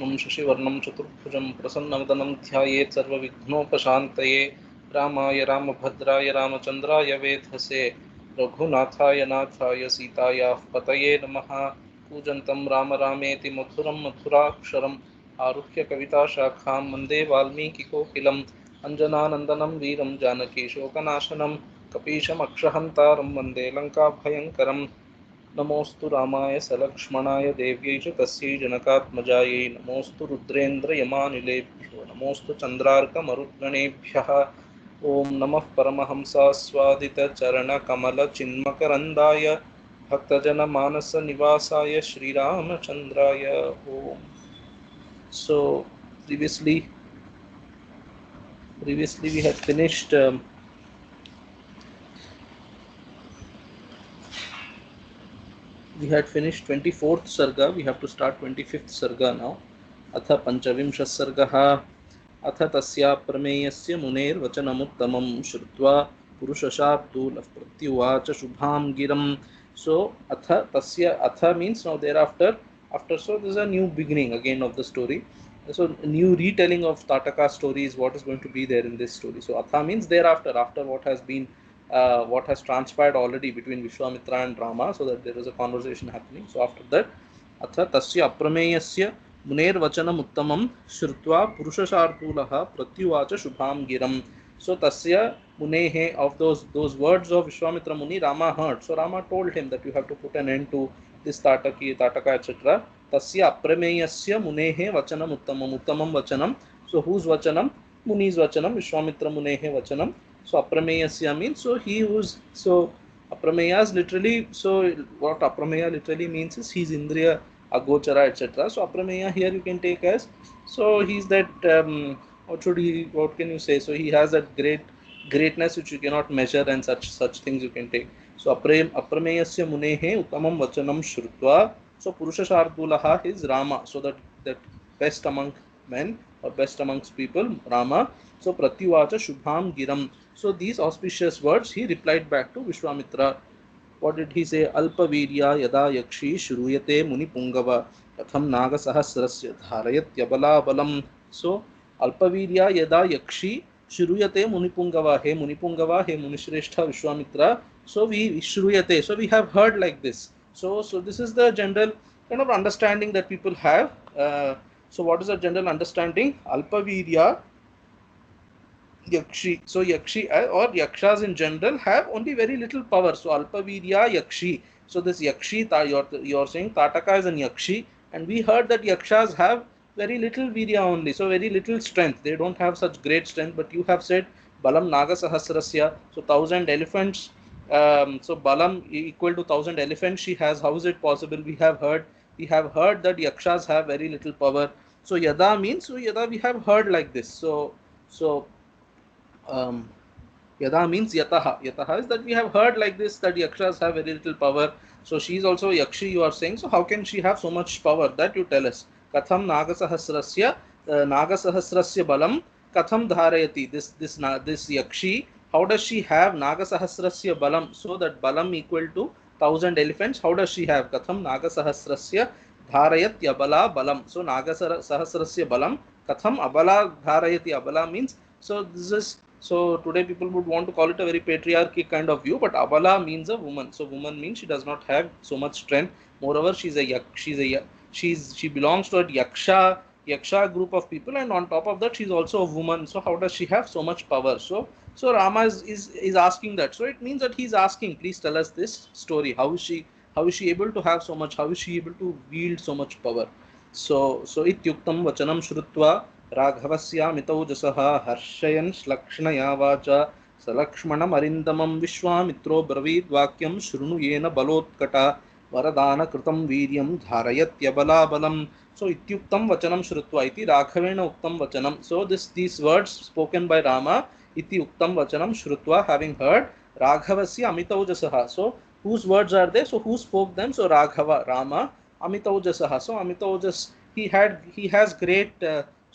विष्णुं शशिवर्णं चतुर्भुजं प्रसन्नवदनं ध्यायेत् सर्वविघ्नोपशान्तये। रामाय रामभद्राय रामचन्द्राय वेधसे रघुनाथाय नाथाय सीतायाः पतये नमः। कूजन्तं राम रामेति मधुरं मधुराक्षरम् आरुह्य कविताशाखां वन्दे वाल्मीकिकोकिलम्। अञ्जनानन्दनं वीरं जानकी शोकनाशनं कपीशमक्षहन्तारं वन्दे लङ्काभयङ्करम्। नमोऽस्तु रामाय सलक्ष्मणाय देव्यै च तस्यै जनकात्मजायै। नमोऽस्तु रुद्रेन्द्रयमानिलेभ्यो नमोऽस्तु चन्द्रार्कमरुद्गणेभ्यः। ॐ नमः परमहंसास्वादितचरणकमलचिन्मकरन्दाय भक्तजनमानसनिवासाय श्रीरामचन्द्राय ॐ। So previously we had finished we had finished 24th sarga. We have to start 25th sarga now. अथ पंचविंशः सर्गः। अथ तस्या प्रमेयस्य मुनेर्वचनमुत्तमं श्रुत्वा पुरुषशार्दूलः प्रत्युवाच शुभां गिरम्. So अथ तस्य, atha means now thereafter, after, so this is a new beginning again of the story. So a new retelling of Tataka's story is what is going to be there in this story. So atha means thereafter, after what has been what has transpired already between Vishwamitra and Rama, so that there is a conversation happening. So after that, atha tasya aprameyasya मुनेर्वचनम् उत्तमं श्रुत्वा पुरुषशार्दूलः प्रत्युवाच शुभां गिरम्. So tasya munehe, of those words of Vishwamitra Muni, Rama heard. So Rama told him that you have to put an end to this Tataka, etc. Tasya aprameyasya munehe vachanam uttamam. Uttamam vachanam. So whose vachanam? Muni's vachanam. Vishwamitra munehe vachanam. So aprameyasya means, so he who's, so aprameya is literally, so what aprameya literally means is he's indriya agochara, etc. So aprameya here you can take as, so he's that what can you say, so he has that greatness which you cannot measure, and such things you can take. So aprameyasya munehe uttamam vachanam shrutva. So purusha shardulaha is Rama, so that best among men or best amongst people, Rama. So pratyuvacha shubham giram. So these auspicious words he replied back to Vishwamitra. What did he say? Alpavirya yada yakshi shruyate muni pungava katham naga sahasrasya dharayatyabala balam. So Alpavirya yada yakshi shruyate muni pungava. He muni pungava, he munishreshtha Vishwamitra. So we shruyate, so we have heard like this. So this is the general kind of understanding that people have. So what is the general understanding? Alpavirya Yakshi. So Yakshi or Yakshas in general have only very little power. So Alpavirya Yakshi. So this Yakshi, you're saying Tataka is an Yakshi, and we heard that Yakshas have very little Virya only, so very little strength. They don't have such great strength. But you have said Balam Naga Sahasrasya. So 1,000 elephants. So Balam equal to 1,000 elephants she has. How is it possible? We have heard that Yakshas have very little power. So Yada means, so Yada we have heard like this. So Yada means Yataha. Yataha is that we have heard like this, that Yakshas have very little power. So she is also Yakshi, you are saying. So how can she have so much power? That you tell us. Katham Nagasahasrasya Balam Katham Dharayati. This Yakshi, how does she have Nagasahasrasya Balam? So that Balam equal to 1,000 elephants. How does she have? Katham Nagasahasrasya Dharayat Yabala Balam. So Nagasahasrasya Balam Katham Abala Dharayati. Abala means, so this is, so today people would want to call it a very patriarchy kind of view, but Abala means a woman. So woman means she does not have so much strength. Moreover, she belongs to a Yaksha group of people, and on top of that, she's also a woman. So how does she have so much power? So Rama is asking that. So it means that he's asking, please tell us this story. How is she able to have so much? How is she able to wield so much power? So ityuktam vachanam shrutva राघवस्यामितौजसः हर्षयन् श्लक्ष्णया वाचा सलक्ष्मणमरिन्दमं विश्वामित्रो ब्रवीद्वाक्यं शृणु येन बलोत्कटा वरदानकृतं वीर्यं धारयत्यबलाबलम्. So ityuktam vachanam shrutva iti Raghavena uktam vachanam. So these words spoken by Rama, iti uktam vachanam shrutva, having heard Raghavasya amitaujasaha. So whose words are they? So who spoke them? So Raghava, Rama, amitaujasaha. So amitaujas, he has great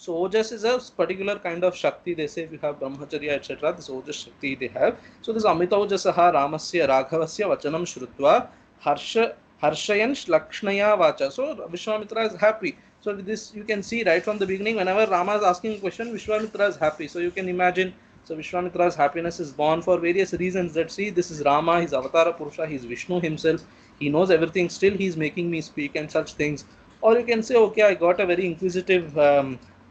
so Ojas is a particular kind of Shakti. They say if you have Brahmacharya, etc., this Ojas Shakti they have. So this Amita Ojasaha Ramasya Raghavasya Vachanam Shrutva Harshayan Lakshnaya Vacha. So Vishwamitra is happy. So with this, you can see right from the beginning, whenever Rama is asking a question, Vishwamitra is happy. So you can imagine, so Vishwamitra's happiness is born for various reasons. That see, this is Rama, he's Avatara Purusha, he's Vishnu himself, he knows everything, still he's making me speak and such things. Or you can say, okay, I got a very inquisitive,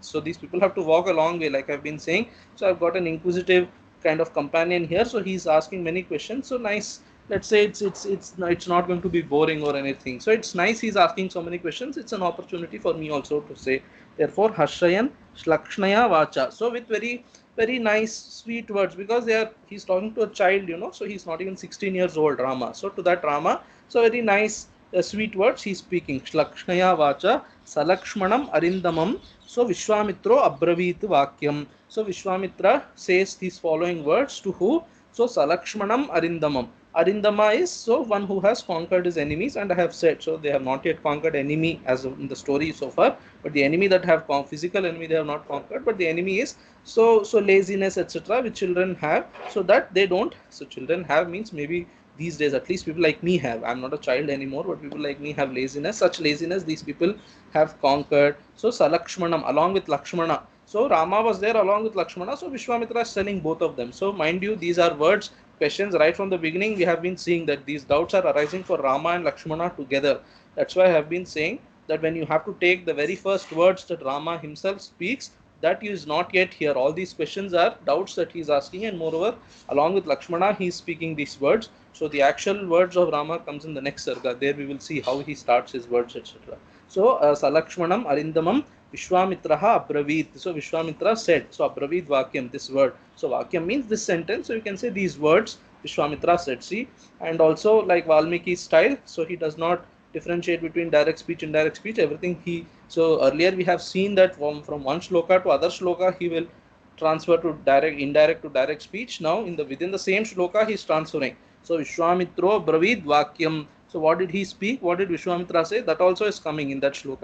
so these people have to walk a long way, like I've been saying. So I've got an inquisitive kind of companion here, so he's asking many questions. So nice, let's say it's not going to be boring or anything. So it's nice he's asking so many questions. It's an opportunity for me also to say. Therefore, Harshayan Shlakshnaya Vacha. So with very nice sweet words, because he's talking to a child, so he's not even 16 years old, Rama. So to that Rama, so very nice sweet words he's speaking. Shlakshnaya Vacha Salakshmanam Arindamam. So Vishwamitro Abravit Vakyam. So Vishwamitra says these following words to who? So Salakshmanam Arindamam. Arindama is so one who has conquered his enemies, and I have said, so they have not yet conquered enemy as in the story so far, but the enemy that have physical enemy they have not conquered, but the enemy is so laziness, etc., which children have, so that they don't. So children have means maybe these days at least people like me have. I'm not a child anymore, but people like me have laziness. Such laziness these people have conquered. So Salakshmanam along with Lakshmana. So Rama was there along with Lakshmana. So Vishwamitra is telling both of them. So mind you, these are words, questions right from the beginning. We have been seeing that these doubts are arising for Rama and Lakshmana together. That's why I have been saying that when you have to take the very first words that Rama himself speaks, that is not yet here. All these questions are doubts that he is asking, and moreover, along with Lakshmana, he is speaking these words. So the actual words of Rama comes in the next sarga. There we will see how he starts his words, etc. So Salakshmanam Arindamam Vishwamitraha Abravit. So Vishwamitra said. So Abravit Vakyam, this word. So Vakyam means this sentence. So you can say these words Vishwamitra said. See, and also like Valmiki's style. So he does not differentiate between direct speech, indirect speech, everything he. So earlier we have seen that from one shloka to other shloka he will transfer to direct, indirect to direct speech. Now within the same shloka he is transferring. So Vishwamitro Bravid Vakyam. So what did he speak? What did Vishwamitra say? That also is coming in that shloka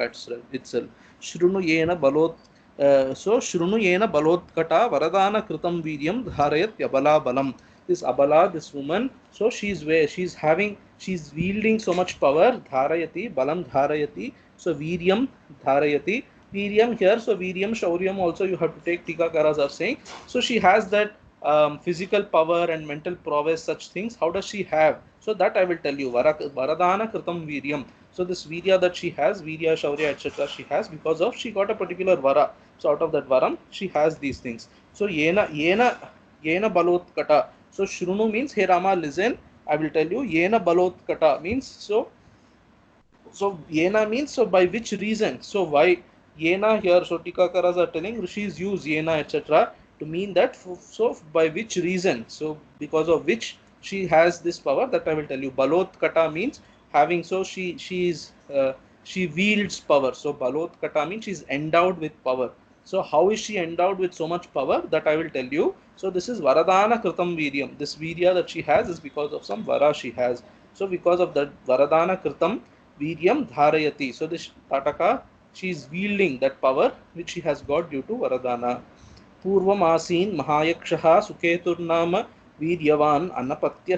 itself. Shrunu Yena Balot. So Shrunu Yena Balotkata Varadana Kritam Viryam Dharayat Yabala Balam. This Abala, this woman, so she's wielding so much power. Dharayati, Balam Dharayati. So Viryam Dharayati. Viryam here, so Viryam, Shauryam also you have to take, Tikakaras are saying. So she has that physical power and mental prowess, such things. How does she have? So that I will tell you. Varadana Kritam Viryam. So this Virya that she has, Virya, Shaurya, etc. she has because of she got a particular Vara. So out of that Varam, she has these things. So Yena Balotkata. So Shrunu means, hey Rama, listen, I will tell you. Yena Balotkata means, so Yena means, so by which reason? So why Yena here? So Tikakaras are telling, Rishis use Yena, etc. to mean that, so by which reason? So because of which she has this power, that I will tell you. Balotkata means having, so she wields power. So Balotkata means she is endowed with power. So how is she endowed with so much power? That I will tell you. So this is Varadana Kritam Viryam. This Virya that she has is because of some Vara she has. So because of that Varadana Kritam Viryam Dharayati. So this Tataka, she is wielding that power which she has got due to Varadana. Purvam Asin Mahayakshaha Suketurnama Viryavan Anapatya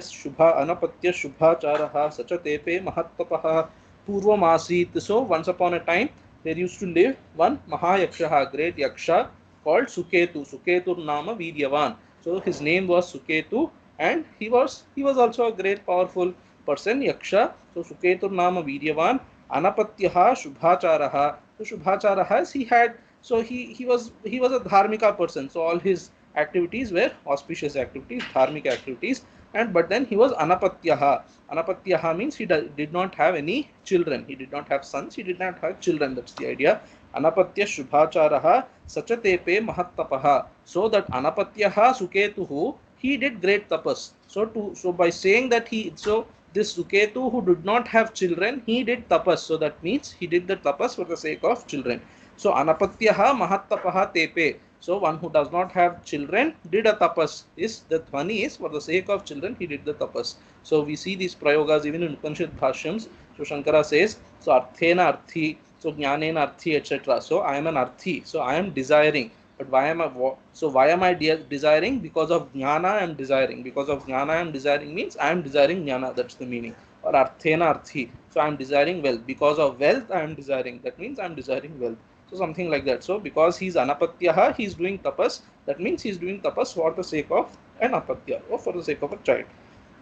Shubhacharaha Sachatepe Mahattapaha Purvam Asit. So once upon a time there used to live one Mahayakshaha, great Yaksha called Suketu. Suketur Nama Viryavan. So his name was Suketu, and he was also a great powerful person, Yaksha. So Suketur Nama Viryavan Anapatyaha Shubhacharaha. So Shubhacharaha is he had, so he was a dharmika person. So all his activities were auspicious activities, dharmic activities. And but then he was Anapatyaha. Anapatyaha means he did not have any children. He did not have sons. He did not have children. That's the idea. Anapatya Shubhacharaha Sachatepe Mahattapaha. So that Anapatyaha Suketuhu, he did great tapas. So by saying that this Suketu who did not have children, he did tapas. So that means he did the tapas for the sake of children. So Anapatyaha Mahattapaha Tepe. So one who does not have children did a tapas. Is the Dhvani is for the sake of children he did the tapas. So we see these prayogas even in Upanishad Bhashyams. So Shankara says, so Arthena Arthi, so Jnanena Arthi, etc. So I am an Arthi. So I am desiring. But why am I desiring? Because of Jnana I am desiring. Because of Jnana I am desiring means I am desiring Jnana. That's the meaning or arthena arthi. So I am desiring wealth. Because of wealth I am desiring. That means I am desiring wealth. So something like that. So because he is anapatyaha, he is doing tapas. That means he is doing tapas for the sake of an apatya or for the sake of a child.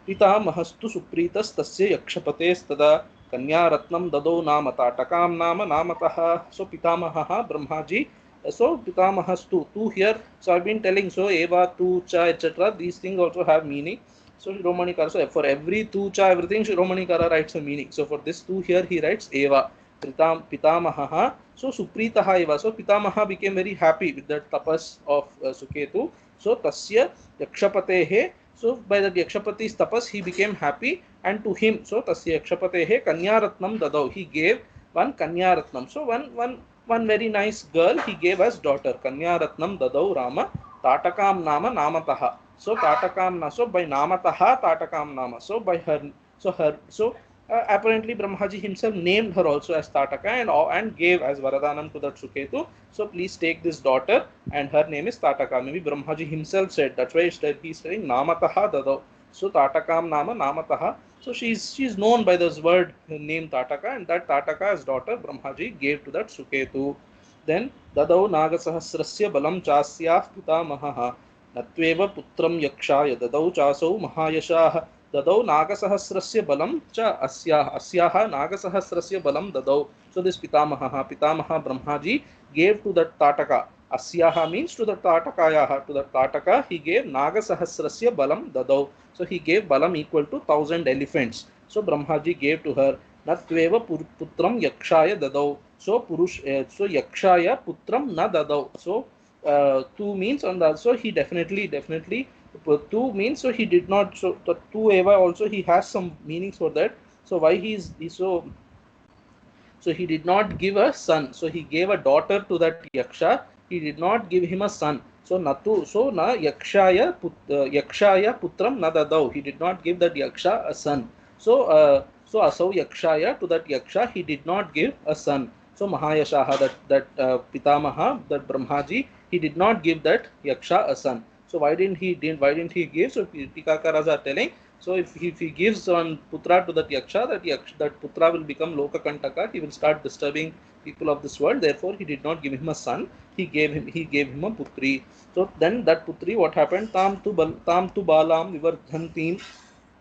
पितामहस्तु सुप्रीतस्तस्य यक्षपतेस्तदा कन्यारत्नं ददौ नाम ताटकां नाम नामतः. So pitamahah Brahmaji. So pitamahastu, tu here. So I've been telling, so eva, tu, cha, etc. These things also have meaning. So Shiromani Kara, so for every tu, cha, everything Shiromani Kara writes a meaning. So for this tu here he writes eva. Pitamaha. So Supritaha eva. So Pitamaha became very happy with that tapas of Suketu. So Tasya Yakshapatehe. So by the Yakshapati's tapas he became happy, and to him, so Tasya Yakshapatehe Kanyaratnam Dadau, he gave one Kanyaratnam. So one very nice girl he gave as daughter. Kanyaratnam Dadau Rama Tatakam Nama Namataha. So Tatakam na, so by Namataha Tatakam Nama. So by her, apparently Brahmaji himself named her also as Tataka and gave as Varadanam to that Suketu. So please take this daughter, and her name is Tataka. Maybe Brahmaji himself said, that's why he's saying Namataha Dadau. So Tatakam Nama Namataha. So she's known by this word name Tataka, and that Tataka as daughter Brahmaji gave to that Suketu. Then Dadau Nagasahasrasya Balam Chasyah Pitamaha Natveva Putram Yakshaya Dadau Chasau Mahayashah. Dadau Nagasahasrasya Balam cha asyaha Nagasahasrasya Balam Dadau. So this Pitamaha Brahmaji gave to that Tataka. Asyaha means to the Tatakayaha. To the Tataka he gave Nagasahasrasya Balam Dadau. So he gave Balam equal to 1,000 elephants. So Brahmaji gave to her. Natveva Putram Yakshaya Dadau. So so Yakshaya Putram na Dadau. So two means on the, so he definitely two means, so he did not, so the two eva also he has some meanings for that. So why he did not give a son, so he gave a daughter to that yaksha, he did not give him a son. So natu, so na yakshaya putram na dadau, he did not give that yaksha a son. So so asau yakshaya, to that yaksha he did not give a son. So Mahayashaha, that Pitamaha, that Brahmaji, he did not give that yaksha a son. So why didn't he give? So Tikakaras are telling, so if he gives one putra to that yaksha, that putra will become lokakantaka, he will start disturbing people of this world. Therefore he did not give him a son, he gave him a putri. So then that putri, what happened? Tam tu balam vivardhantim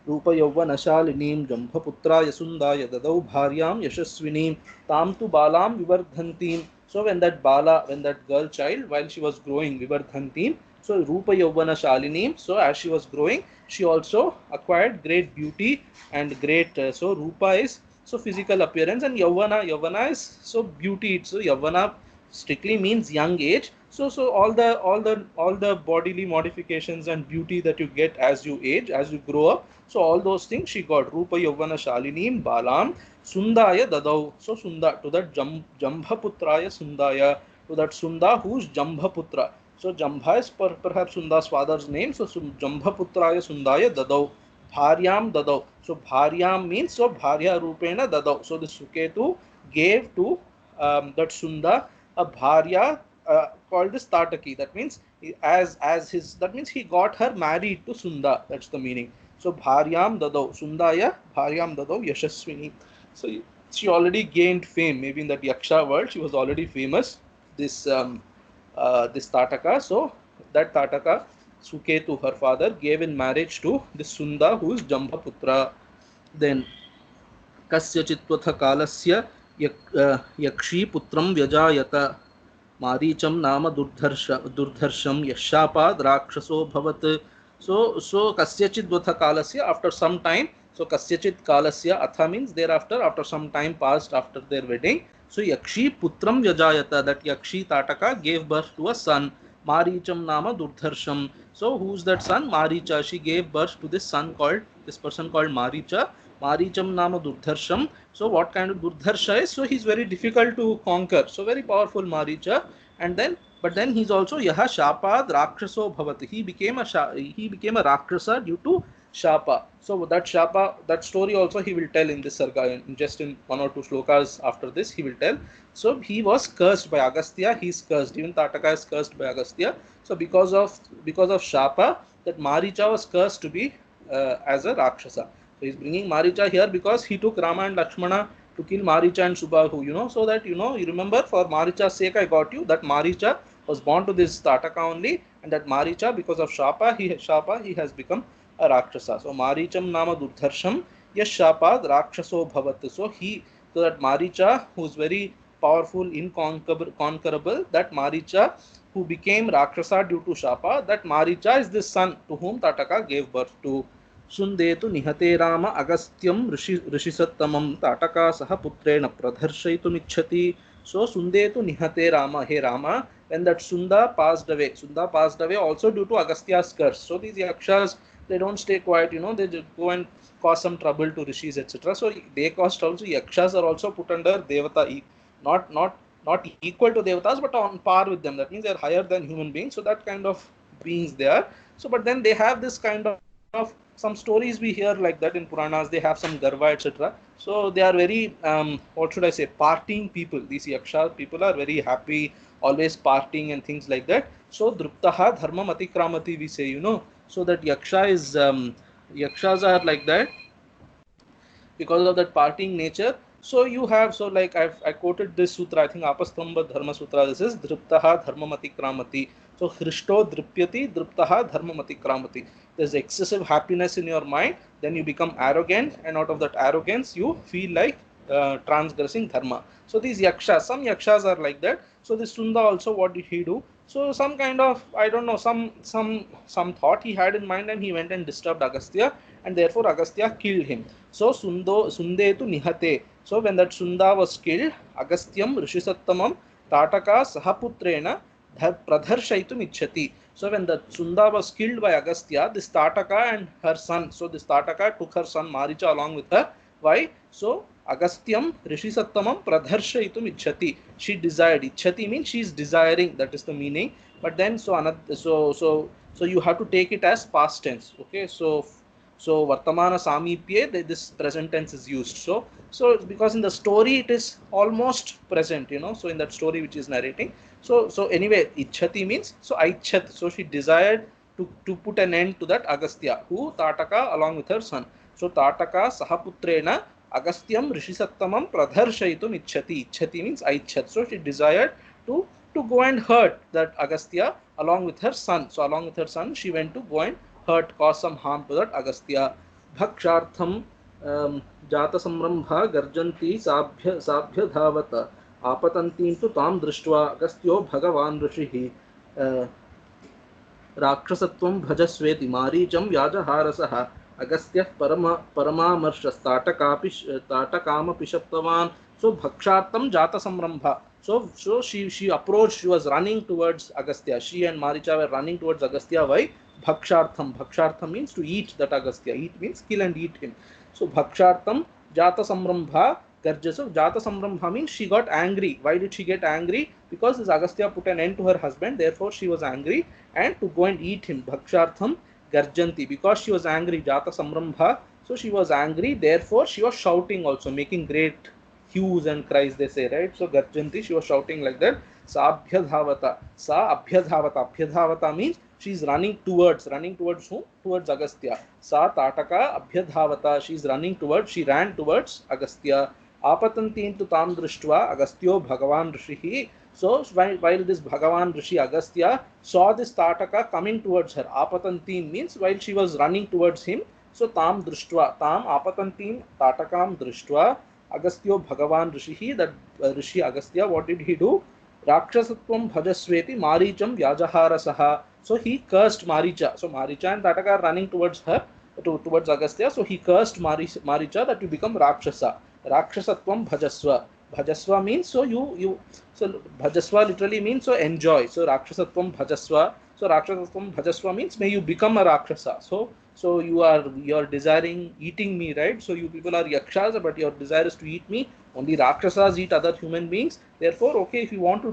रूप यौवनशालिनीं जम्भपुत्राय सुंदाय ददौ भार्यां यशस्विनीं ताम tu balam vivardhantim. So when that girl child, while she was growing, vivardhantim, so Rupa Yavana Shalinim, so as she was growing, she also acquired great beauty and great, so Rupa is so physical appearance, and Yavana is so beauty. So Yavana strictly means young age. So all the bodily modifications and beauty that you get as you age, as you grow up, so all those things she got. Rupa Yavana Shalinim Balam Sundaya Dadau. So Sunda, to that Jambhaputraya Sundaya, to that Sunda who's Jambhaputra. So Jambha is perhaps Sunda's father's name. So Jambhaputraya Sundaya Dadau. Bharyam Dadau. So Bharyam means, so Bharya Rupena Dadau. So the Suketu gave to that Sunda a Bharya called this Tataki. That means that means he got her married to Sunda. That's the meaning. So Bharyam Dadau. Sundaya Bharyam Dadau Yashaswini. So she already gained fame. Maybe in that Yaksha world she was already famous. This Tataka. So that Tataka, Suketu, her father, gave in marriage to this Sunda, who is Jambhaputra. Then Kasyachitvatha Kalasya Yakshi Putram Vyajayata Maricham Nama Durdharsham Yashapad Rakshaso Bhavat. So Kasyachitvatha Kalasya, after some time, so Kasyachit Kalasya, Atha means thereafter, after some time passed after their wedding. So Yakshi Putram Vyajayata, that Yakshi Tataka gave birth to a son. Maricham Nama Durdharsham. So who's that son? Maricha. She gave birth to this person called Maricha. Maricham Nama Durdharsham. So what kind of Durdharsha is? So he's very difficult to conquer. So very powerful Maricha. But then he's also Yaha Shapad Rakshaso Bhavat. He became a Rakshasa due to Shapa. So that story also he will tell in this sarga, just in one or two shlokas after this he will tell. So he was cursed by Agastya, he is cursed, even Tataka is cursed by Agastya. So because of Shapa, that Maricha was cursed to be as a Rakshasa. So he's bringing Maricha here because he took Rama and Lakshmana to kill Maricha and Subahu, so that, you remember, for Maricha's sake I got you, that Maricha was born to this Tataka only, and that Maricha, because of Shapa, he has become a Rakshasa. So Maricham Nama Durdharsham Yash Shapad Rakshaso Bhavat. So that Maricha, who is very powerful, inconquerable, that Maricha who became Rakshasa due to Shapa, that Maricha is the son to whom Tataka gave birth to. Sundetu nihate Rama Agastyam Rishisattamam Tataka Saha Putrena Pradharshaitum. So Sundetu nihate Rama, hey Rama, when that Sunda passed away also due to Agastya's curse. So these yakshas, they don't stay quiet, they just go and cause some trouble to rishis, etc. So they caused trouble. So yakshas are also put under Devata, not equal to Devatas, but on par with them. That means they are higher than human beings. So that kind of beings they are. So but then they have this kind of some stories we hear like that in Puranas. They have some garva, etc. So they are very what should I say, partying people. These yaksha people are very happy, always partying and things like that. So druptaha dharmam atikramati, we say, so that yakshas are like that because of that partying nature. So you have, so like I quoted this sutra, I think Apastamba Dharma Sutra. This is druptaha dharmam atikramati. So Hrishto dripyati druptaha dharmam atikramati. There's excessive happiness in your mind, then you become arrogant, and out of that arrogance you feel like transgressing dharma. So these yakshas, some yakshas are like that. So this Sunda also, what did he do? So some kind of, I don't know, some thought he had in mind, and he went and disturbed Agastya, and therefore Agastya killed him. So Sundetu nihate. So when that Sunda was killed, Agastyam Rishisattamam Tataka Sahaputrena Pradharshaitum Ichhati. So when the Sunda was killed by Agastya, this Tataka and her son, so this Tataka took her son Maricha along with her. Why? So Agastyam Rishisattamam Pradharshaitum Ichhati. She desired. Ichhati means she is desiring. That is the meaning. But then so you have to take it as past tense. Okay. So Vartamana Samipye, this present tense is used. So because in the story it is almost present, so in that story which is narrating. So anyway, Ichhati means, so Aichat, so she desired to put an end to that Agastya, who Tataka along with her son. So Tataka Sahaputrena Agastyam Rishisattamam Pradharshaitum Ichhati. Ichhati means Aichat. So she desired to go and hurt that Agastya along with her son. So along with her son, she went to go and cause some harm to that Agastya. Bhakshartham Jata Samrambha Garjanti Sabhya Dhavata Apatantin tu Tam Drishtva Agastyo Bhagavan Rishihi Rakshasatvam Bhajasveti Maricham Vyajaharasaha Agastya Paramamarshas Tatakama Pishaptavan. So Bhakshartham Jata Samrambha. So she approached, she was running towards Agastya. She and Maricha were running towards Agastya. Why? Bhakshartham. Bhakshartham means to eat that Agastya. Eat means kill and eat him. So Bhakshartham Jata Samrambha Garja. So Jata Samrambha means she got angry. Why did she get angry? Because this Agastya put an end to her husband. Therefore she was angry and to go and eat him. Bhakshartham Garjanti. Because she was angry. Jata Samrambha. So she was angry. Therefore she was shouting also, making great hues and cries, they say, right? So Garjanti, she was shouting like that. Sa Abhyadhavata. Sa Abhyadhavata. Abhyadhavata means she is running towards whom? Towards Agastya. Sa Tataka Abhyadhavata. She ran towards Agastya. Apatanti into Tam Drishtva Agastyo Bhagavan Rishihi. So while this Bhagavan Rishi Agastya saw this Tataka coming towards her, Apatanti means while she was running towards him. So Tam Drishtva, Tam Apatantim Tatakam Drishtva Agastyo Bhagavan Rishihi, that Rishi Agastya, what did he do? Rakshasatvam Bhajasveti Maricham Vyajaharasaha. So he cursed Maricha. So Maricha and Tataka are running towards her, towards Agastya. So he cursed Maricha that you become Rakshasa. Rakshasatvam Bhajasva. Bhajasva means so so Bhajasva literally means so enjoy. So Rakshasatvam Bhajasva. So Rakshasatvam Bhajasva means may you become a Rakshasa. So you are desiring eating me, right? So you people are yakshas, but your desire is to eat me. Only Rakshasas eat other human beings. Therefore, okay, if you want to,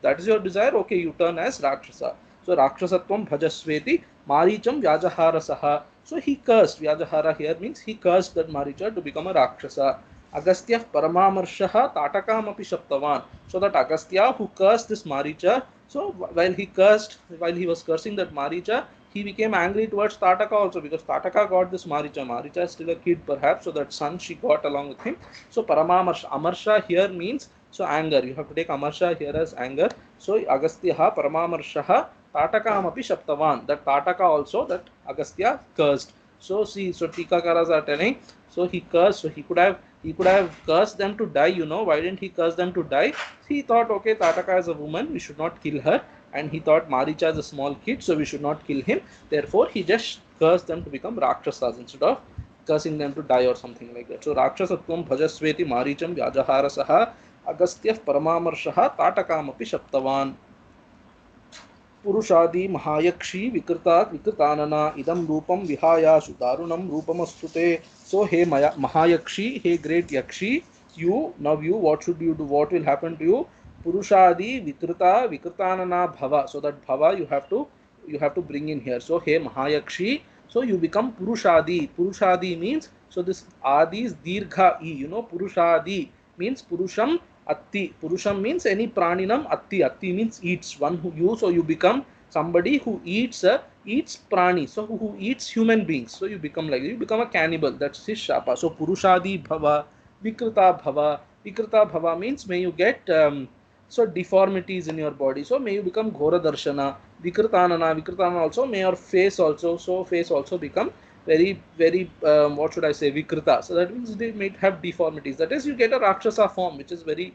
that is your desire, okay, you turn as Rakshasa. So Rakshasatvam Bhajasveti Maricham Vyajaharasaha. So he cursed. Vyajahara here means he cursed that Maricha to become a Rakshasa. Agastya Paramamarshah Tatakam api Shaptavan. So that Agastya who cursed this Maricha, so while he was cursing that Maricha, he became angry towards Tataka also, because Tataka got this Maricha. Maricha is still a kid perhaps, so that son she got along with him. So Paramamarsha, Amarsha here means so anger. You have to take Amarsha here as anger. So Agastyaha Paramamarshaha Tatakam api Shaptavan. That Tataka also, that Agastya cursed. So see, so Tikakaras are telling, so he cursed, so he could have cursed them to die, you know. Why didn't he curse them to die? He thought, okay, Tataka is a woman, we should not kill her, and he thought Maricha is a small kid, so we should not kill him. Therefore, he just cursed them to become Rakshasas instead of cursing them to die or something like that. So Rakshasatvam bhajasveti Maricham Vyajaharasaha Agastyah Paramamarshah Tatakaamapi Shaptavan. पुरुषादि महायक्षी विकृतात् विकृतानना इदम रूपम विहायाशु दारुणम रूपमस्तुते. So hey Mahayakshi, hey great Yakshi, you what should you do? What will happen to you? Purushadi Vikrita Vikritanana Bhava. So that Bhava you have to bring in here. So hey Mahayakshi, so you become Purushadi. Purushadi means, so this Adi is Dirgha E, you know. Purushadi means Purusham Atti. Purusham means any praninam. Atti. Atti means eats. One who you, so you become somebody who eats prani. So who eats human beings. So you become like, you become a cannibal. That's his shapa. So Purushadi Bhava, Vikrita Bhava. Vikrita Bhava means may you get so deformities in your body. So may you become Ghora Darshana. Vikritanana. Vikritanana also, may your face also, so face also become very what should I say, Vikrita. So that means they might have deformities. That is, you get a Rakshasa form, which is very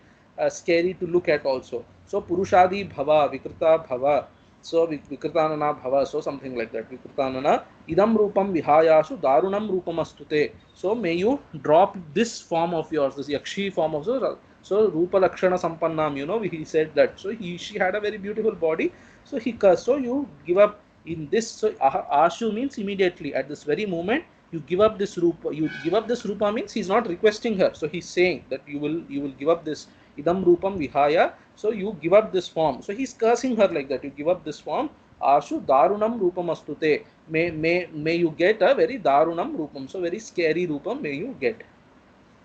scary to look at also. So Purushadi Bhava, Vikrita Bhava, so Vikritanana Bhava, so something like that. Vikritanana idam rupam vihayashu darunam rupamastute. So may you drop this form of yours, this Yakshi form of yours. So Rupa Lakshana Sampannam, you know, he said that. So she had a very beautiful body. So he cursed. So you give up in this. So Ashu means immediately, at this very moment you give up this Rupa. You give up this Rupa means he's not requesting her. So he's saying that you will give up this idam rupam vihaya. So you give up this form. So he's cursing her like that. You give up this form. Ashu darunam rupamastute. May you get a very darunam rupam. So very scary rupam may you get.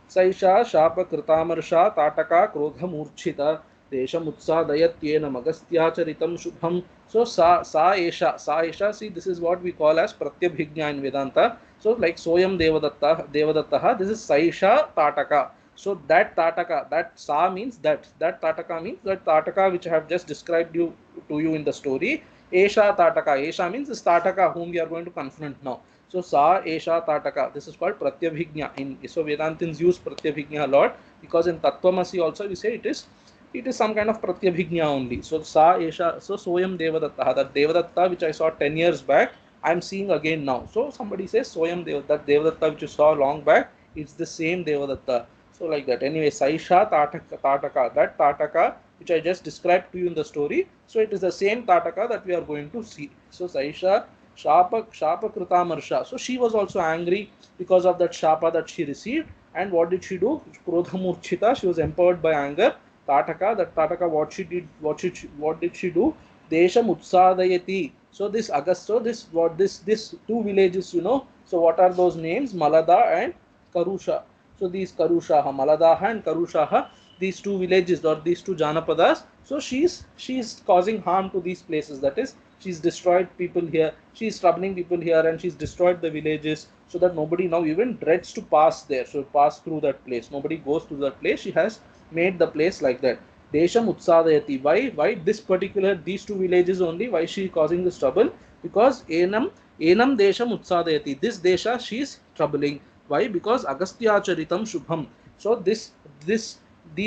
Saisha Shapa Kritamarša Tataka Krodha Murchita Deshamutsadayatyenam Agastyacharitam Shubham. So sa esha, see, this is what we call as Pratyabhignya in Vedanta. So like Soyam Devadattaha, this is Saisha Tataka. So that Tataka, that Sa means that Tataka means that Tataka which I have just described to you in the story. Esha Tataka, Esha means this Tataka whom we are going to confront now. So Sa Esha Tataka, this is called Pratyabhignya. So Vedantins use Pratyabhignya a lot, because in Tattvamasi also we say it is some kind of Pratyabhignya only. So Sa Esha, so Soyam Devadatta, that Devadatta which I saw 10 years back, I am seeing again now. So somebody says Soyam Devadatta, that Devadatta which you saw long back, it's the same Devadatta. So like that. Anyway, Saisha Tataka, that Tataka which I just described to you in the story. So it is the same Tataka that we are going to see. So Saisha Shapa Kritamarša. So she was also angry because of that Shapa that she received. And what did she do? Krodha Murchita, she was empowered by anger. Tataka, that Tataka, what did she do? Desham Utsadayati. So this this two villages, you know. So what are those names? Malada and Karusha. So these Karushaha, Maladaha and Karushaha, these two villages or these two Janapadas. So she's causing harm to these places. That is, she's destroyed people here, she's troubling people here, and she's destroyed the villages, so that nobody now even dreads to pass there, so pass through that place. Nobody goes to that place. She has made the place like that. Desham Utsadayati. Why this particular, these two villages only? Why she causing this trouble? Because Enam Desham Utsadayati. This Desha she is troubling. Why? Because Agastyacharitam Shubham. So these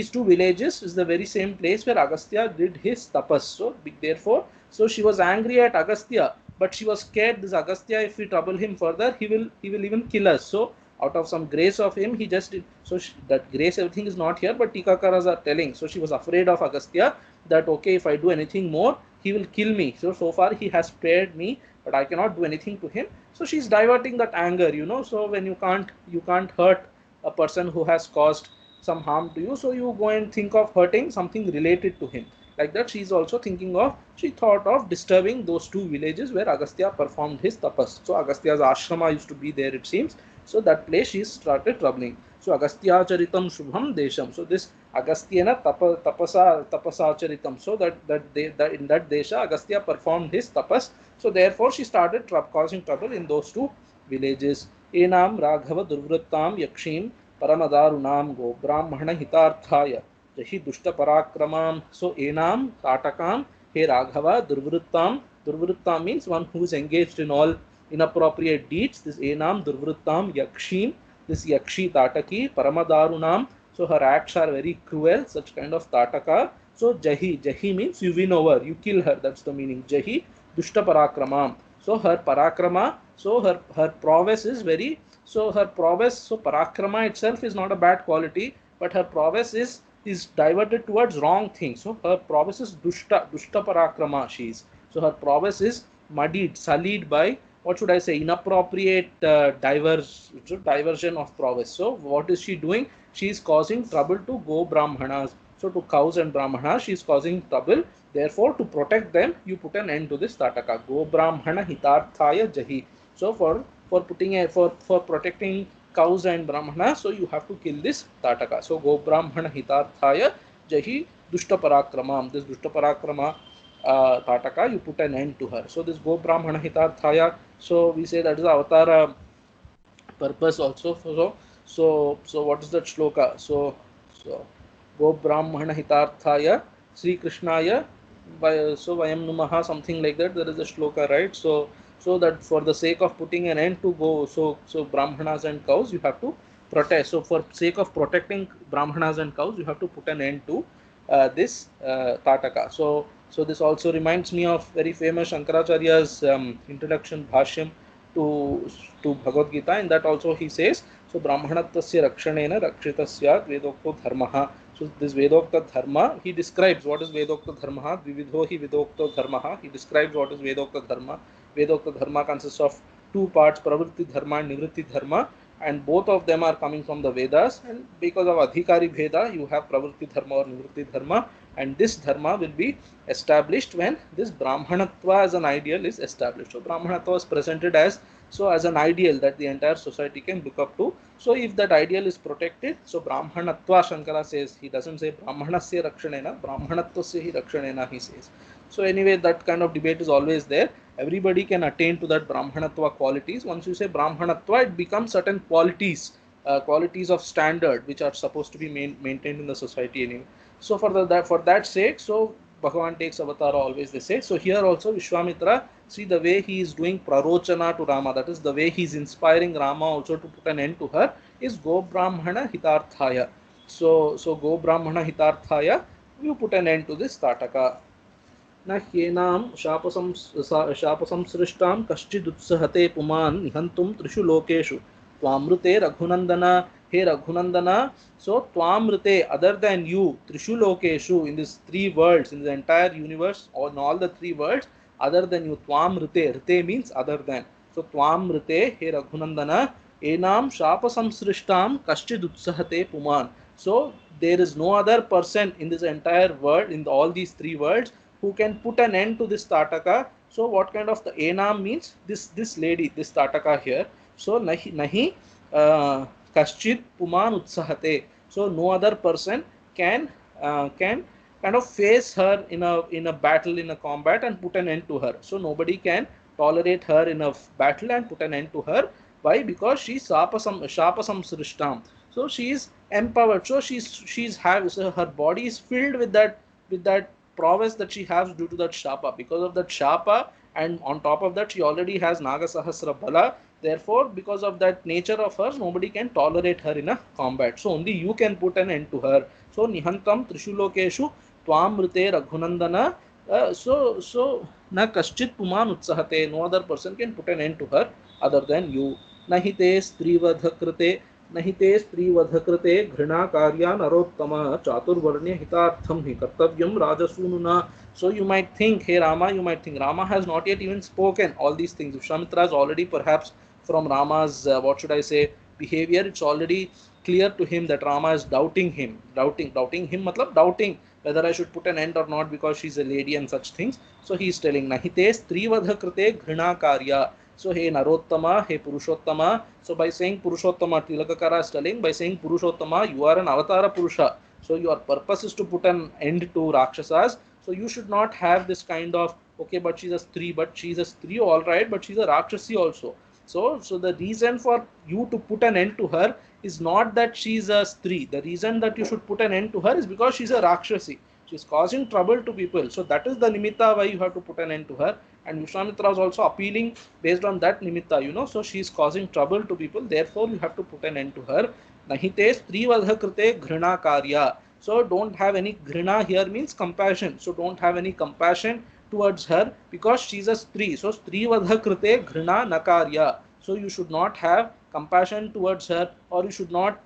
two villages is the very same place where Agastya did his tapas. So therefore, so she was angry at Agastya, but she was scared this Agastya, if we trouble him further, he will even kill us. So out of some grace of him, he just did. So that grace, everything is not here, but Tikakaras are telling. So she was afraid of Agastya, that okay, if I do anything more, he will kill me. So far he has spared me, but I cannot do anything to him. So she's diverting that anger, you know. So when you can't hurt a person who has caused some harm to you, so you go and think of hurting something related to him. Like that, she thought of disturbing those two villages where Agastya performed his tapas. So Agastya's ashrama used to be there, it seems. So that place she started troubling. So Agastya Charitam Shubham Desham. So this Agasthyena tapasacharitam. So that in that desha Agastya performed his tapas. So therefore she started causing trouble in those two villages. Enam Raghava Durvrittam Yakshim Paramadarunam Go Brahmana Hitarthaya Jahi Dushta Parakramam. So Enam Tatakam He Raghava Durvrittam. Durvrittam means one who is engaged in all inappropriate deeds. This Enam Durvrittam Yakshim. This Yakshi Tataki Paramadarunam. So her acts are very cruel, such kind of Tataka. So Jahi means you win over, you kill her. That's the meaning. Jahi Dushta Parakramam. So her Parakrama, so her prowess is very, so her prowess, so Parakrama itself is not a bad quality, but her prowess is diverted towards wrong things. So her prowess is Dushta Parakrama she is. So her prowess is muddied, sullied by, what should I say, inappropriate diversion of prowess. So what is she doing? She is causing trouble to Go Brahmanas. So to cows and Brahmanas, she is causing trouble. Therefore, to protect them, you put an end to this Tataka. Go Brahmana Hitarthaya Jahi. So for protecting cows and Brahmanas, so you have to kill this Tataka. So Go Brahmana Hitarthaya Jahi Dushta Parakramam. This Dushta Parakrama Tataka, you put an end to her. So this Go Brahmana Hitarthaya, so we say that is the avatar purpose also. So what is that shloka? So Go Brahmana Hitarthaya Sri Krishnaya so Vayam Numaha, something like that. There is a shloka, right? So that for the sake of putting an end to go, so Brahmanas and cows, you have to protect. So for sake of protecting Brahmanas and cows, you have to put an end to this Tataka. So this also reminds me of very famous Shankaracharya's introduction Bhashyam to Bhagavad Gita. In that also he says, so Brahmanatvasya Rakshanena Rakshitasyat Vedokto Dharmaha. So this Vedokta Dharma, he describes what is Vedokta Dharma. Vividho hi Vedokta Dharma. He describes what is Vedokta Dharma. Vedokta Dharma consists of two parts, Pravritti Dharma and Nivritti Dharma, and both of them are coming from the Vedas. And because of Adhikari Bheda, you have Pravritti Dharma or Nivritti Dharma, and this Dharma will be established when this Brahmanatva as an ideal is established. So Brahmanatva is presented as an ideal that the entire society can look up to. So if that ideal is protected, so Brahmanatva, Shankara says, he doesn't say Brahmanasya Rakshanena, Brahmanatvasya hi Rakshanena, he says. So anyway, that kind of debate is always there. Everybody can attain to that Brahmanatva qualities. Once you say Brahmanatva, it becomes certain qualities, qualities of standard, which are supposed to be maintained in the society anyway. So for that sake, so Bhagavan takes avatar always, they say. So here also Vishwamitra, see the way he is doing prarochana to Rama, that is the way he is inspiring Rama also to put an end to her, is Go Brahmana Hitarthaya. So Go Brahmana Hitarthaya, you put an end to this Tataka. न ह्येनां शापसंसृष्टां कश्चिदुत्सहते पुमान् निहन्तुं त्रिषु लोकेषु त्वामृते रघुनन्दन. हे Raghunandana, so Twamrite, other than you, Trishu Lokeshu, in these three worlds, in the entire universe, or in all the three worlds, other than you, Twamrite, Rite means other than. So Twamrite, he Raghunandana, Enam Shapa Samsrishtam Kashchidutsahate Puman. So there is no other person in this entire world, in all these three worlds, who can put an end to this Tataka. So what kind of the Enam means? This lady, this Tataka here. So Nahi Kaschid Puman Utsahate. So no other person can kind of face her in a battle, in a combat, and put an end to her. So nobody can tolerate her in a battle and put an end to her. Why? Because she is Shapasam Srishtam. So she is empowered. So so her body is filled with that prowess that she has due to that Shapa. Because of that Shapa, and on top of that, she already has Naga Sahasra Bala. Therefore, because of that nature of hers, nobody can tolerate her in a combat. So only you can put an end to her. So Nihantam Trishu Lokeshu Twamrite Raghunandana. So na Kaschit Puman Utsahate. No other person can put an end to her other than you. Nahite Strivadhakrite. Nahite Strivadhakrite Ghrina Karya Narottama Chaturvarnya Hitartham Hi Kartavyam Rajasununa. So you might think, hey Rama, Rama has not yet even spoken all these things. Vishwamitra is already perhaps from Rama's, behavior, it's already clear to him that Rama is doubting him. Doubting him, matlab doubting whether I should put an end or not because she's a lady and such things. So he is telling, Nahite Strivadha Krite Ghrina Karya. So, hey Narottama, hey Purushottama. So by saying Purushottama, Tilakakara is telling, by saying Purushottama, you are an Avatara Purusha. So your purpose is to put an end to Rakshasas. So you should not have this kind of, okay, but she's a Stree, but she's a Stree, all right, but she's a Rakshasi also. So the reason for you to put an end to her is not that she's a Stree. The reason that you should put an end to her is because she's a Rakshasi. She's causing trouble to people. So that is the nimitta why you have to put an end to her. And Vishwamitra is also appealing based on that nimitta, So she's causing trouble to people. Therefore, you have to put an end to her. Nahite strivadha krite ghrina karya. So don't have any ghrina here means compassion. So don't have any compassion towards her because she's a Stree. So strivadha krite ghrina nakarya. So you should not have compassion towards her, or you should not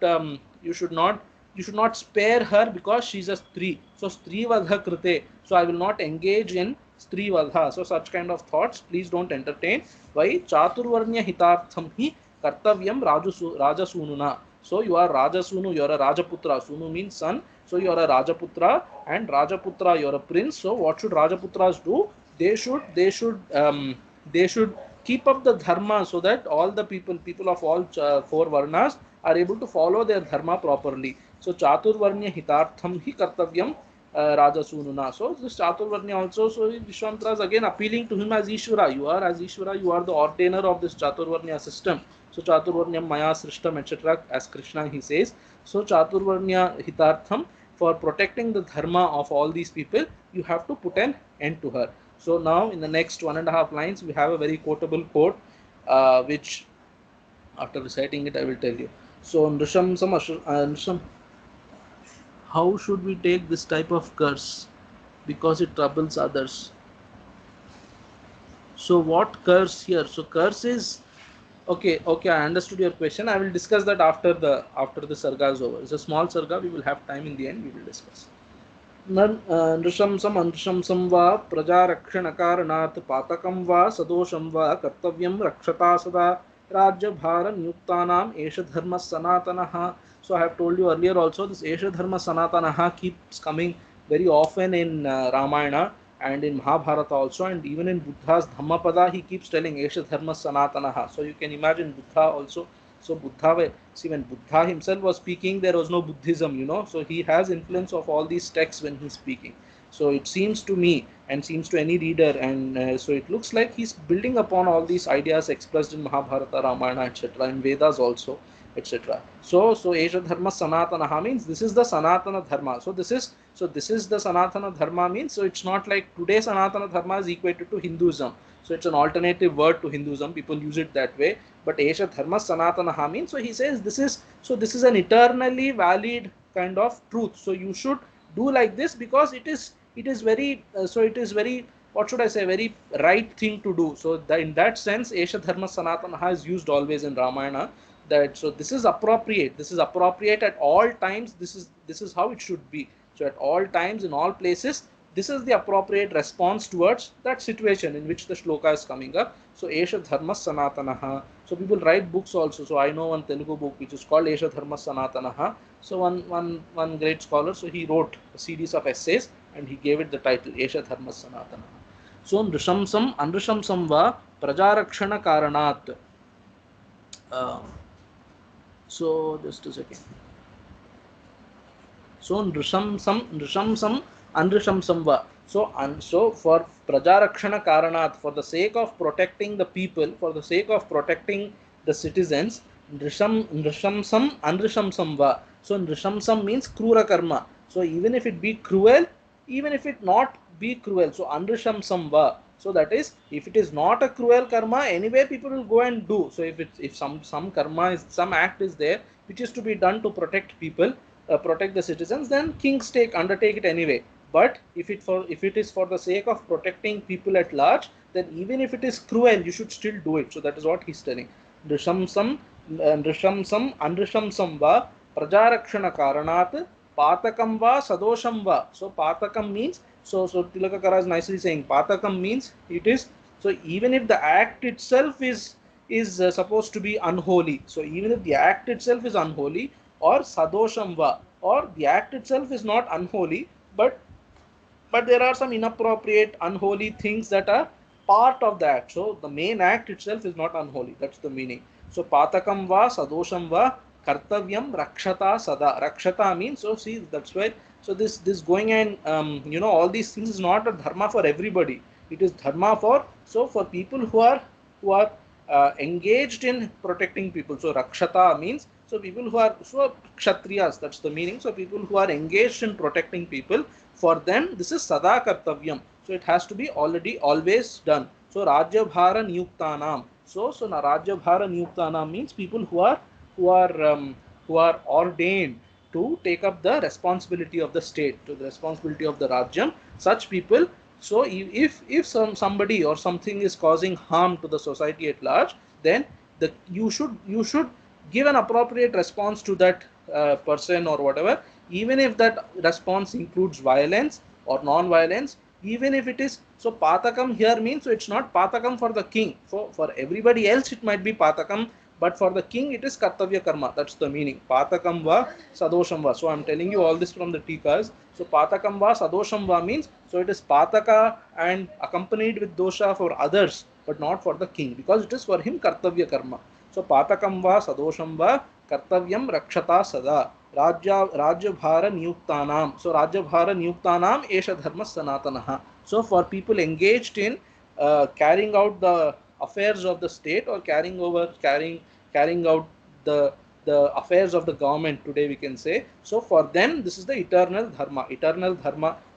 spare her because she's a Stree. So strivadha krite. So I will not engage in strivadha. So such kind of thoughts please don't entertain. Why? Chaturvarnya hitartham hi kartavyam rajasununa. So you are Rajasunu, you are a Rajaputra. Sunu means son. So you are a Rajaputra, and Rajaputra, you are a prince. So what should Rajaputras do? They should keep up the dharma so that all the people of all four varnas are able to follow their dharma properly. So Chaturvarnya hitartham hi kartavyam Rajasununa. So this Chaturvarnya also, so Vishwamitra is again appealing to him as Ishvara. You are as Ishvara, you are the ordainer of this Chaturvarnya system. So Chaturvarnyam Maya Srishtam, etc. as Krishna he says. So Chaturvarnya hitartham, for protecting the dharma of all these people, you have to put an end to her. So now in the next 1.5 lines, we have a very quotable quote, which after reciting it I will tell you. So Nrisham, how should we take this type of curse? Because it troubles others. So what curse here? So curse is, okay, I understood your question. I will discuss that after the sarga is over. It's a small sarga. We will have time in the end. We will discuss. Nrishamsam anrishamsam va prajarakshanakaranaat patakam va sadosham va kartavyam rakshata sada rajya bhara nyuktanam esha dharma sanatanaha. So I have told you earlier also, this esha dharma sanatanaha keeps coming very often in Ramayana and in Mahabharata also, and even in Buddha's Dhammapada he keeps telling esha dharma sanatanaha. So you can imagine Buddha also. So Buddha, see, when Buddha himself was speaking, there was no Buddhism, So he has influence of all these texts when he's speaking. So it seems to me, and seems to any reader, and so it looks like he's building upon all these ideas expressed in Mahabharata, Ramayana, etc., in Vedas also, etc. So Esha Dharma Sanatana means this is the Sanatana Dharma. So this is the Sanatana Dharma means, so it's not like today Sanatana Dharma is equated to Hinduism. So it's an alternative word to Hinduism. People use it that way. But Esha Dharma Sanatana means, so he says this is an eternally valid kind of truth. So you should do like this because it is very what should I say, very right thing to do. So in that sense, Esha Dharma Sanatana is used always in Ramayana. So this is appropriate. This is appropriate at all times. This is how it should be. So at all times, in all places, this is the appropriate response towards that situation in which the shloka is coming up. So Esha Dharma Sanatanaha. So people write books also. So I know one Telugu book which is called Esha Dharma Sanatanaha. So one great scholar, so he wrote a series of essays and he gave it the title Esha Dharma Sanatanaha. So Nrishamsam Anrishamsam va Prajarakshana Karanat. So just a second. So Nrishamsam Anrishamsam va. So for Prajarakshana Karanat, for the sake of protecting the people, for the sake of protecting the citizens, Nrishamsam Anrishamsam va. So Nrishamsam means Krura Karma. So even if it be cruel, even if it not be cruel, so Anrishamsam va. So that is, if it is not a cruel karma, anyway people will go and do. So if some karma is, some act is there which is to be done to protect people, protect the citizens, then kings undertake it anyway. But if it is for the sake of protecting people at large, then even if it is cruel, you should still do it. So that is what he's telling. Nrishamsam Anrishamsam va Prajarakshana Karanat Patakam va Sadosham va. So Patakam means, so Tilakakara is nicely saying Patakam means it is, so even if the act itself is supposed to be unholy, so even if the act itself is unholy, or Sadosham va, or the act itself is not unholy, but there are some inappropriate, unholy things that are part of the act. So the main act itself is not unholy. That's the meaning. So Patakam va Sadosham va kartavyam rakshata sada. Rakshata means, so see, that's why, so this going and all these things is not a dharma for everybody. It is dharma for, so for people who are engaged in protecting people. So rakshata means, so people who are, so kshatriyas, that's the meaning. So people who are engaged in protecting people, for them this is sada kartavyam. So it has to be already always done. So rajya bhara niyuktanam. So na rajya bhara niyuktanam means people who are who are ordained to take up the responsibility of the state, to the responsibility of the rajyam. Such people, so if somebody or something is causing harm to the society at large, then you should give an appropriate response to that person or whatever, even if that response includes violence or non-violence, even if it is, so patakam here means, so it's not patakam for the king, for everybody else it might be patakam, but for the king it is kartavya karma. That's the meaning. Patakam va sadosham va. So I'm telling you all this from the tikas. So patakam va sadosham va means, so it is pataka and accompanied with dosha for others, but not for the king, because it is for him kartavya karma. So patakam va sadosham va kartavyam rakshata sada. Rajya bhara niyuktanam. So Rajya bhara niyuktanam esha dharma sanatanaha. So for people engaged in carrying out the affairs of the state, or carrying out the affairs of the government today, we can say. So for them this is the eternal dharma.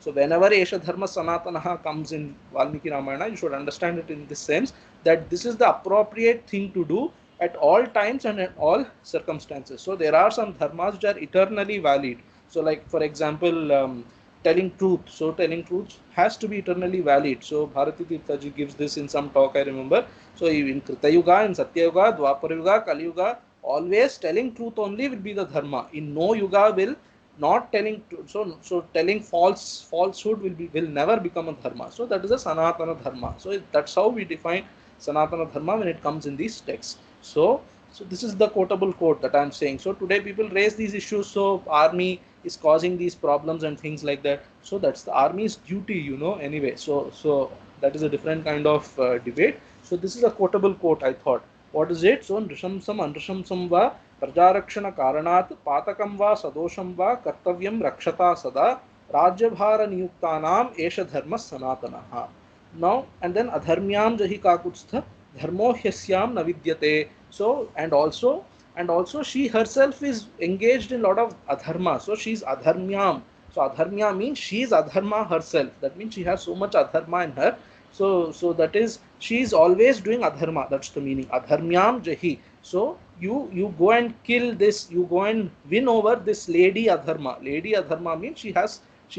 So whenever esha dharma sanatanaha comes in Valmiki Ramayana, you should understand it in this sense, that this is the appropriate thing to do at all times and in all circumstances. So there are some dharmas which are eternally valid. So like for example, telling truth. So telling truth has to be eternally valid. So Bharati Tirtha gives this in some talk, I remember. So in Krita Yuga, in Satya Yuga, Dwapara Yuga, Kali Yuga, always telling truth only will be the dharma. In no yuga will not telling, so telling falsehood will never become a dharma. So that is a sanatana dharma. So that's how we define sanatana dharma when it comes in these texts. So this is the quotable quote that I am saying. So today people raise these issues, so army is causing these problems and things like that. So that's the army's duty, anyway. So that is a different kind of debate. So this is a quotable quote, I thought. What is it? So nrishamsam anrishamsam va prajarakshana karanat patakam va sadosham va kartavyam rakshata sada rajyabhara niyuktanam esha dharma sanatanaha. Now and then adharmyam jahi kakutstha dharmo hyasyam navidyate. So and also she herself is engaged in a lot of adharma. So she is adharmyam. So adharmya means she is adharma herself. That means she has so much adharma in her. So that is, she is always doing adharma. That's the meaning. Adharmyam jahi. So you go and kill this. You go and win over this lady adharma. Lady adharma means she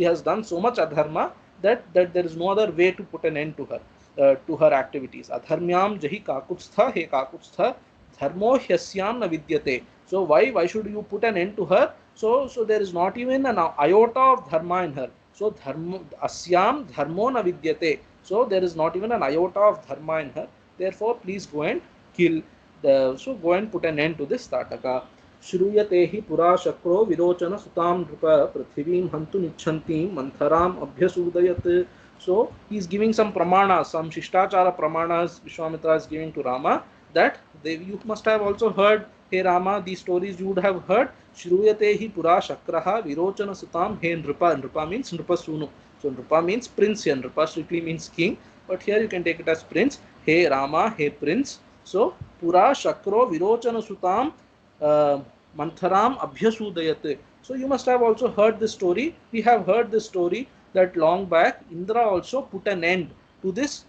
has done so much adharma that there is no other way to put an end to her activities. Adharmyam jahi kakutstha, he kakutstha dharmo hyasyam na vidyate. So why should you put an end to her? So there is not even an iota of dharma in her. So asyam dharmo na vidyate. So there is not even an iota of dharma in her. Therefore, please go and kill go and put an end to this tataka. Shruyate hi pura shakro virochana sutam drupa prithivim hantu nichantim mantharam abhyasudayat. So he is giving some pramanas, some shishtachara pramanas Vishwamitra is giving to Rama, that you must have also heard, hey Rama, these stories you would have heard. Shruyate hi pura shakraha virochana sutam he nripa. Nripa means nripa sunu. So nripa means prince here. Nripa strictly means king, but here you can take it as prince. Hey Rama, hey prince. So pura shakro virochana sutam mantharam abhyasudayat. So you must have also heard this story. We have heard this story that long back Indra also put an end to this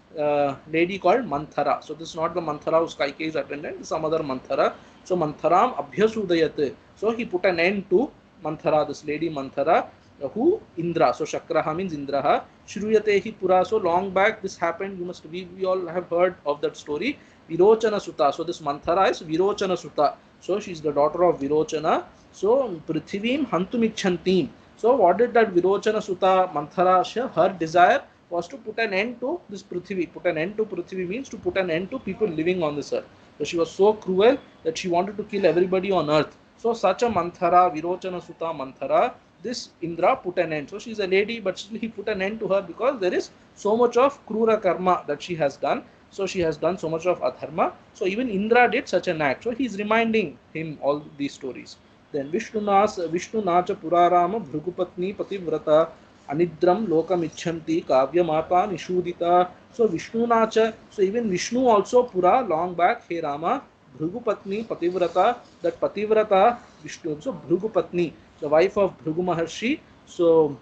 lady called Manthara. So this is not the Manthara whose Kaikeyi is attendant, some other Manthara. So Mantharam abhyasudayat. So he put an end to Manthara, this lady Manthara, who Indra. So Shakraha means Indraha. Shruyatehi pura. So long back this happened. We all have heard of that story. Virochana Sutta. So this Manthara is Virochana Sutta. So she is the daughter of Virochana. So Prithivim Hantumichantim. So what did that Virochana Sutta Manthara, her desire was to put an end to this Prithvi. Put an end to Prithvi means to put an end to people living on this earth. So she was so cruel that she wanted to kill everybody on earth. So such a Manthara, Virochana Sutta Manthara, this Indra put an end. So she is a lady, but still he put an end to her because there is so much of krura karma that she has done. So she has done so much of adharma. So even Indra did such an act. So he's reminding him all these stories. Then Vishnunacha Purarama Bhrugupatni Pativrata Anidram Lokam Icchanti Kavya Mata Nishudita. So Vishnunacha, so even Vishnu also Pura long back, hey Rama, Bhrugupatni Pativrata, that Pativrata Vishnu, so Bhrugupatni, the wife of Bhrugu Maharshi. So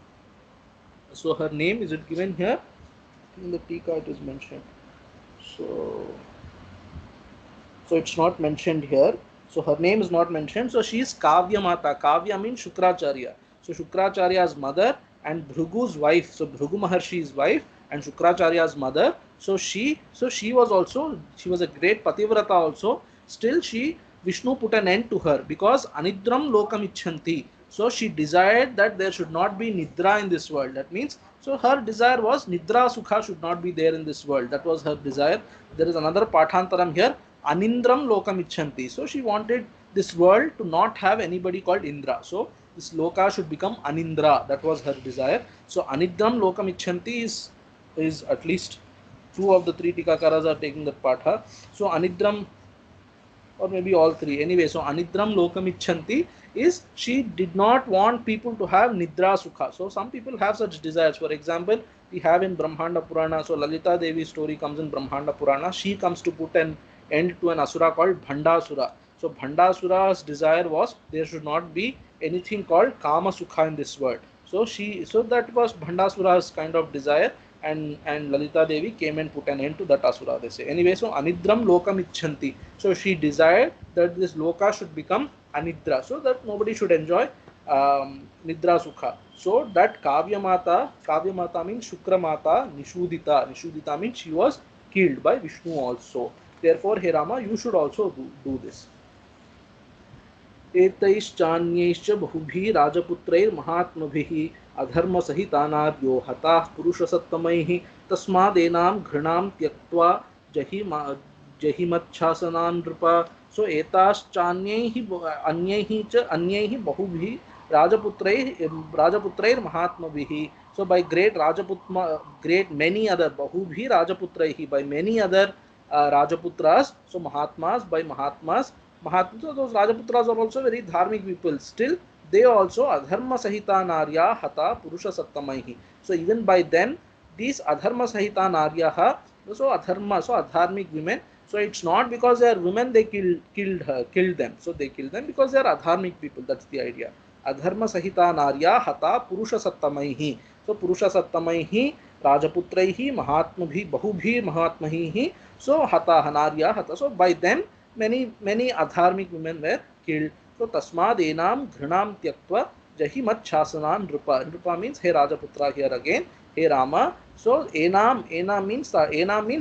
her name, is it given here? In the Tika it is mentioned. So it's not mentioned here. So her name is not mentioned. So she is Kavya Mata. Kavya means Shukracharya. So Shukracharya's mother and Bhrugu's wife. So Bhrugu Maharshi's wife and Shukracharya's mother. So she was also, she was a great Pativrata also. Still Vishnu put an end to her because Anidram Lokam Icchanti. So she desired that there should not be Nidra in this world. That means, so her desire was Nidra Sukha should not be there in this world. That was her desire. There is another Pathantaram here. Anindram Lokam Icchanti. So she wanted this world to not have anybody called Indra. So this Loka should become Anindra. That was her desire. So Anidram Lokam Icchanti is at least two of the three Tikakaras are taking that Patha. So Anidram, or maybe all three. Anyway, so Anidram Lokam Icchanti is she did not want people to have Nidra Sukha. So some people have such desires. For example, we have in Brahmanda Purana. So Lalita Devi's story comes in Brahmanda Purana. She comes to put an end to an Asura called Bhandasura. So Bhandasura's desire was there should not be anything called Kama Sukha in this world. So that was Bhandasura's kind of desire, and Lalita Devi came and put an end to that Asura, they say. Anyway, so Anidram Lokam Icchanti. So she desired that this Loka should become Anidra, so that nobody should enjoy Nidra Sukha. So that Kavya Mata means Shukra Mata Nishudita. Nishudita means she was killed by Vishnu also. Therefore, He Rama, you should also do this. एतैश्चान्यैश्च बहुभिः राजपुत्रैर्महात्मभिः अधर्मसहितानार्यो हताः पुरुषसत्तमैः तस्मादेनां घृणां त्यक्त्वा जहिमच्छासनान् नृप. सो एताश्चान्यैः अन्यैः बहुभिः राजपुत्रैर्महात्मभिः. So by great many other bahubhi rajaputraihi, by many other rajaputras, so mahatmas, by mahatmas. So those Rajaputras are also very dharmic people. Still, they also adharma sahita narya hata purusha sattamaihi. So even by then, these adharma sahita naryaha, so adharmic women. So it's not because they are women they killed them. So they killed them because they are adharmic people. That's the idea. Adharma sahita narya hata purusha sattamaihi. So purusha sattamaihi rajaputraihi mahatmabhi bahubhi mahatmahihi. So hata hanarya hata. So by them many adharmic women were killed. So tasmad enam घृणाम tyaktva jahi mat shasanan nrupa. Nrupa means hey Rajaputra here again, hey Rama. So enam means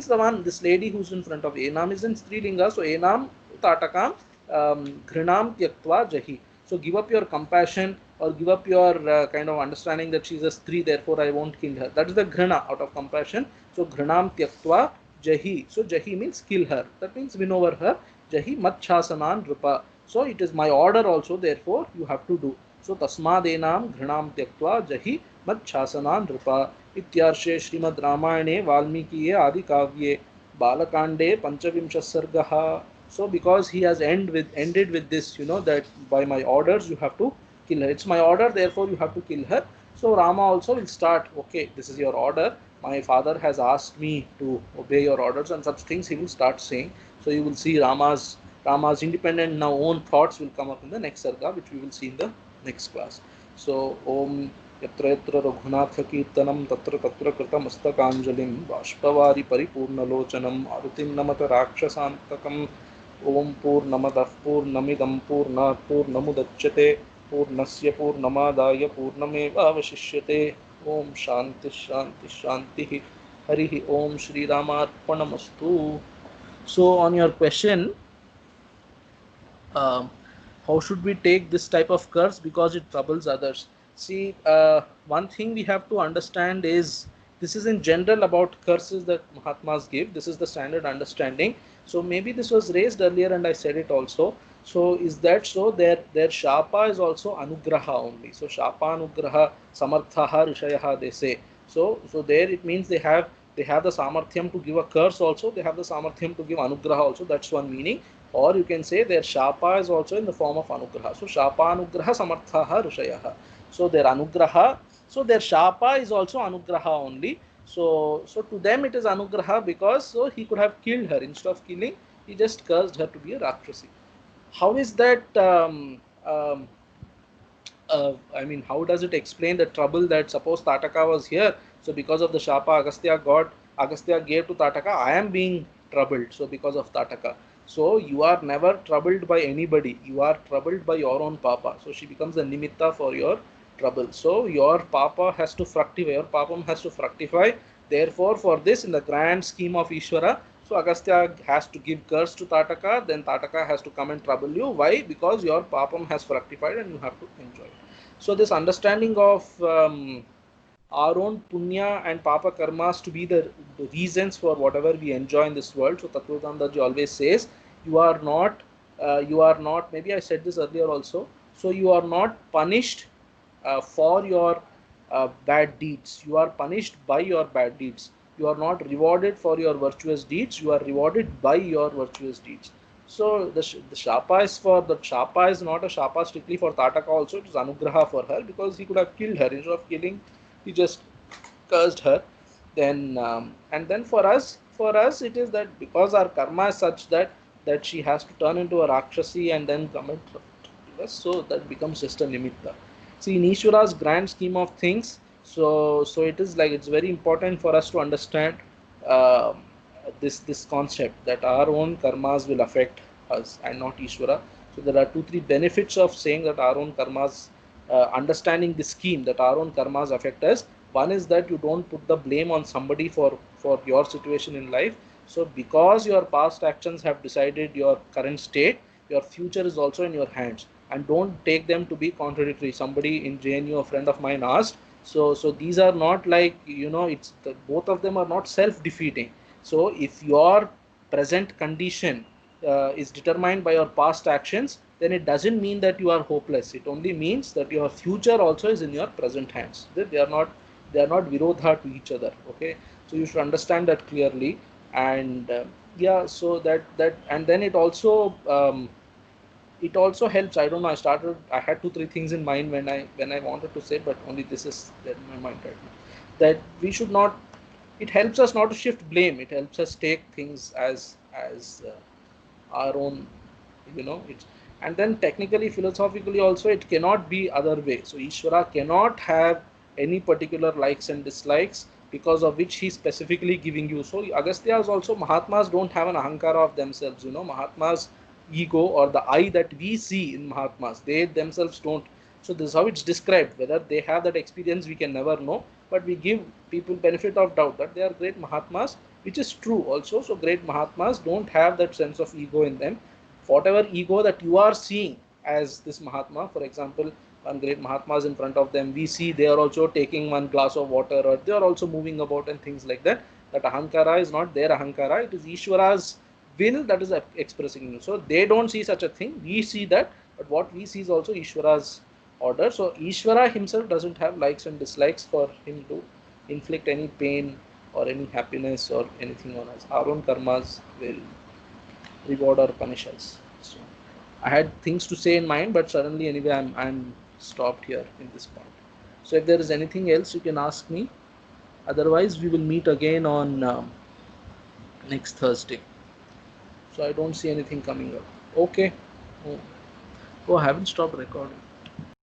the one, this lady who's in front of enam is in Strilinga. So enam tatakam घृणाम tyaktva jahi. So give up your compassion or give up your kind of understanding that she's a Stri, therefore I won't kill her. That is the घृणा, out of compassion. So घृणाम tyaktva jahi. So jahi means kill her. That means win over her. Jahi matchasanan rupa. So it is my order also, therefore you have to do. So tasmadenam घृणाम tyaktva jahi matchasanan rupa. इत्यार्षे श्रीमद् रामायणे वाल्मीकिये आदि काव्ये बालकांडे पंचविंशः सर्गः. So because he has ended with this, that by my orders you have to kill her. It's my order, therefore you have to kill her. So Rama also will start, okay, this is your order. My father has asked me to obey your orders, and such things he will start saying. So you will see Rama's independent now own thoughts will come up in the next sarga, which we will see in the next class. So Om Yatra Yatra Raghunatha Kirtanam Tatra Tatra Kritamastakaanjalim Bashpavari Paripurnalocanam Arutim Namata Rakshasantakam. Om Purnamadah Purnamidam Purnat Purnamudachyate Purnasya Purnamadaya Purnameva Avashishyate. Om Shanti Shanti Shanti. Harihi Om Shri Ramarpanamastu. So on your question, how should we take this type of curse because it troubles others? See, one thing we have to understand is, this is in general about curses that Mahatmas give. This is the standard understanding. So maybe this was raised earlier and I said it also. So is that so? Their shapa is also anugraha only. So shapa anugraha samarthaha rishayaha, they say. So there it means they have They have the samarthyam to give a curse also, they have the samarthyam to give anugraha also. That's one meaning. Or you can say their shapa is also in the form of anugraha. So shapa anugraha samarthaha rishayaha. So their anugraha, so their shapa is also anugraha only. So to them it is anugraha, because so he could have killed her. Instead of killing, he just cursed her to be a rakshasi. How is that? I mean, how does it explain the trouble that suppose Tataka was here? So because of the Shapa Agastya gave to Tataka, I am being troubled. So because of Tataka. So you are never troubled by anybody. You are troubled by your own Papa. So she becomes a nimitta for your trouble. So your Papa has to fructify, your Papam has to fructify. Therefore, for this, in the grand scheme of Ishvara, so Agastya has to give curse to Tataka, then Tataka has to come and trouble you. Why? Because your Papam has fructified and you have to enjoy it. So this understanding of our own punya and papa karmas to be the reasons for whatever we enjoy in this world. So Tattvavedanta ji always says, you are not, maybe I said this earlier also, so you are not punished for your bad deeds. You are punished by your bad deeds. You are not rewarded for your virtuous deeds. You are rewarded by your virtuous deeds. So the shapa is for the shapa is not a shapa strictly for Tataka also. It is anugraha for her, because he could have killed her. Instead of killing, he just cursed her. Then and then for us it is that because our karma is such that she has to turn into a rakshasi and then commit us, so that becomes just a nimitta. See, in Ishvara's grand scheme of things, so it is like it's very important for us to understand uh, this concept that our own karmas will affect us and not Ishvara. So there are 2-3 benefits of saying that our own karmas, understanding the scheme that our own karmas affect us. One is that you don't put the blame on somebody for your situation in life. So because your past actions have decided your current state, your future is also in your hands, and don't take them to be contradictory. Somebody in JNU, a friend of mine, asked, so these are not like, it's both of them are not self defeating. So if your present condition is determined by your past actions, then it doesn't mean that you are hopeless. It only means that your future also is in your present hands. They are not virodha to each other. Okay, so you should understand that clearly. And yeah, so that and then it also helps. I don't know, I had 2-3 things in mind when I wanted to say, but only this is there in my mind right now, that we should not, it helps us not to shift blame. It helps us take things as our own, it's, and then technically, philosophically also, it cannot be other way. So Ishvara cannot have any particular likes and dislikes because of which he specifically giving you. So Agastya is also, Mahatmas don't have an ahankara of themselves. Mahatmas ego or the I that we see in Mahatmas, they themselves don't. So this is how it's described. Whether they have that experience, we can never know, but we give people benefit of doubt that they are great Mahatmas, which is true also. So great Mahatmas don't have that sense of ego in them. Whatever ego that you are seeing as this Mahatma, for example, one great Mahatma is in front of them, we see they are also taking one glass of water, or they are also moving about and things like that. That ahankara is not their ahankara, it is Ishvara's will that is expressing you. So they don't see such a thing, we see that, but what we see is also Ishvara's order. So Ishvara himself doesn't have likes and dislikes for him to inflict any pain or any happiness or anything on us. Our own karmas will reward or punish us. So I had things to say in mind, but suddenly anyway I'm stopped here in this point. So if there is anything else, you can ask me. Otherwise, we will meet again on next Thursday. So I don't see anything coming up. Okay. Oh, I haven't stopped recording.